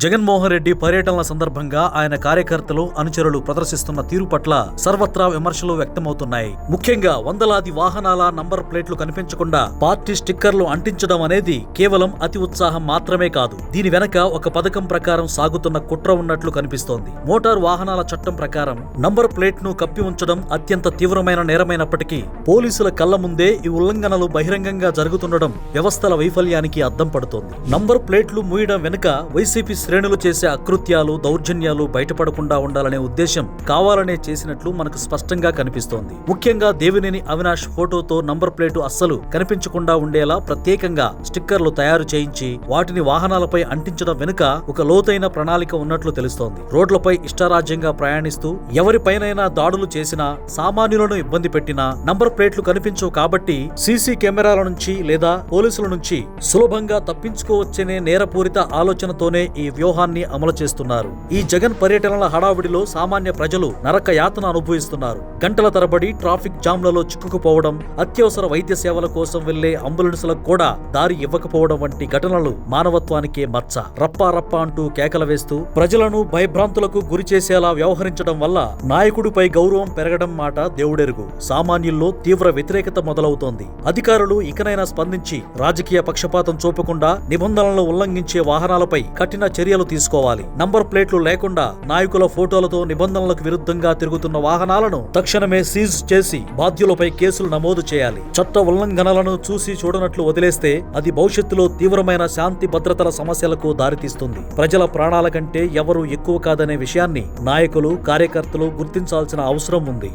జగన్మోహన్ రెడ్డి పర్యటనల సందర్భంగా ఆయన కార్యకర్తలు, అనుచరులు ప్రదర్శిస్తున్న తీరు పట్ల సర్వత్రా విమర్శలు వ్యక్తమవుతున్నాయి. ముఖ్యంగా వందలాది వాహనాల నంబర్ ప్లేట్లు కనిపించకుండా పార్టీ స్టిక్కర్లు అంటించడం అనేది కేవలం అతి ఉత్సాహం మాత్రమే కాదు. దీని వెనక ఒక పథకం ప్రకారం సాగుతున్న కుట్ర ఉన్నట్లు కనిపిస్తోంది. మోటారు వాహనాల చట్టం ప్రకారం నంబర్ ప్లేట్ ను కప్పి ఉంచడం అత్యంత తీవ్రమైన నేరమైనప్పటికీ పోలీసుల కళ్ల ముందే ఈ ఉల్లంఘనలు బహిరంగంగా జరుగుతుండడం వ్యవస్థల వైఫల్యానికి అద్దం పడుతోంది. నంబర్ ప్లేట్లు మూయడం వెనుక వైసీపీ శ్రేణులు చేసే అకృత్యాలు, దౌర్జన్యాలు బయటపడకుండా ఉండాలనే ఉద్దేశం కావాలనే చేసినట్లు మనకు స్పష్టంగా కనిపిస్తోంది. ముఖ్యంగా దేవినేని అవినాష్ ఫోటోతో నంబర్ ప్లేటు అస్సలు కనిపించకుండా ఉండేలా ప్రత్యేకంగా స్టిక్కర్లు తయారు చేయించి వాటిని వాహనాలపై అంటించడం వెనుక ఒక లోతైన ప్రణాళిక ఉన్నట్లు తెలుస్తోంది. రోడ్లపై ఇష్టారాజ్యంగా ప్రయాణిస్తూ ఎవరిపైనైనా దాడులు చేసినా, సామాన్యులను ఇబ్బంది పెట్టినా నంబర్ ప్లేట్లు కనిపించవు కాబట్టి సీసీ కెమెరాల నుంచి లేదా పోలీసుల నుంచి సులభంగా తప్పించుకోవచ్చనే నేరపూరిత ఆలోచనతోనే ఈ వ్యూహాన్ని అమలు చేస్తున్నారు. ఈ జగన్ పర్యటనల హడావిడిలో సామాన్య ప్రజలు నరక యాతన అనుభవిస్తున్నారు. గంటల తరబడి ట్రాఫిక్ జామ్లలో చిక్కుకుపోవడం, అత్యవసర వైద్య సేవల కోసం వెళ్లే అంబులెన్సులకు కూడా దారి ఇవ్వకపోవడం వంటి ఘటనలు మానవత్వానికే మచ్చ. రప్పా రప్పా అంటూ కేకలు వేస్తూ ప్రజలను భయభ్రాంతులకు గురి చేసేలా వ్యవహరించడం వల్ల నాయకుడిపై గౌరవం పెరగడం మాట దేవుడెరుగు. సామాన్యుల్లో తీవ్ర వ్యతిరేకత మొదలవుతోంది. అధికారులు ఇకనైనా స్పందించి రాజకీయ పక్షపాతం చూపకుండా నిబంధనలను ఉల్లంఘించే వాహనాలపై కఠిన చర్యలు తీసుకోవాలి. నంబర్ ప్లేట్లు లేకుండా నాయకుల ఫోటోలతో నిబంధనలకు విరుద్ధంగా తిరుగుతున్న వాహనాలను తక్షణమే సీజ్ చేసి బాధ్యులపై కేసులు నమోదు చేయాలి. చట్ట ఉల్లంఘనలను చూసి చూడనట్లు వదిలేస్తే అది భవిష్యత్తులో తీవ్రమైన శాంతి భద్రతల సమస్యలకు దారితీస్తుంది. ప్రజల ప్రాణాల కంటే ఎవరూ ఎక్కువ కాదనే విషయాన్ని నాయకులు, కార్యకర్తలు గుర్తించాల్సిన అవసరం ఉంది.